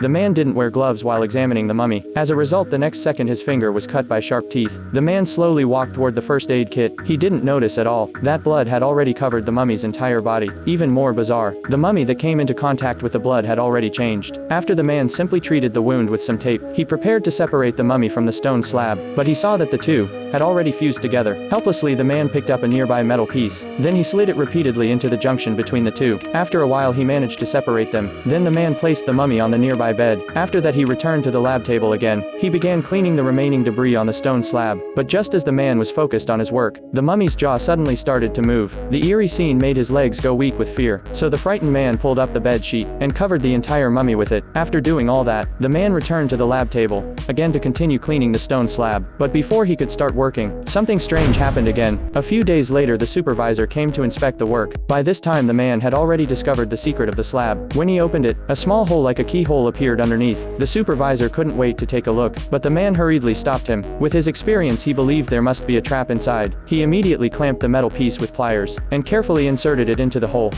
The man didn't wear gloves while examining the mummy. As a result, the next second his finger was cut by sharp teeth. The man slowly walked toward the first aid kit. He didn't notice at all that blood had already covered the mummy's entire body. Even more bizarre, the mummy that came into contact with the blood had already changed. After the man simply treated the wound with some tape, he prepared to separate the mummy from the stone slab, but he saw that the two had already fused together. Helplessly, the man picked up a nearby metal piece. Then he slid it repeatedly into the junction between the two. After a while, he managed to separate them. Then the man placed the mummy on the nearby bed. After that, he returned to the lab table again. He began cleaning the remaining debris on the stone slab. But just as the man was focused on his work, the mummy's jaw suddenly started to move. The eerie scene made his legs go weak with fear. So the frightened man pulled up the bed sheet and covered the entire mummy with it. After doing all that, the man returned to the lab table again to continue cleaning the stone slab. But before he could start working, something strange happened again. A few days later, the supervisor came to inspect the work. By this time, the man had already discovered the secret of the slab. When he opened it, a small hole like a keyhole appeared underneath. The supervisor couldn't wait to take a look, but the man hurriedly stopped him. With his experience, he believed there must be a trap inside. He immediately clamped the metal piece with pliers and carefully inserted it into the hole.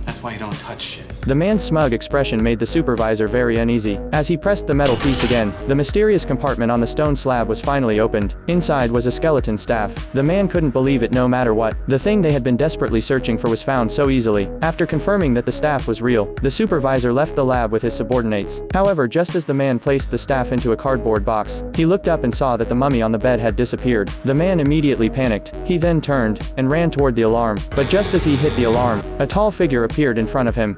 That's why you don't touch shit. The man's smug expression made the supervisor very uneasy. As he pressed the metal piece again, the mysterious compartment on the stone slab was finally opened. Inside was a skeleton staff. The man couldn't believe it no matter what. The thing they had been desperately searching for was found so easily. After confirming that the staff was real, the supervisor left the lab with his subordinates. However, just as the man placed the staff into a cardboard box, he looked up and saw that the mummy on the bed had disappeared. The man immediately panicked. He then turned and ran toward the alarm. But just as he hit the alarm, a tall figure appeared in front of him.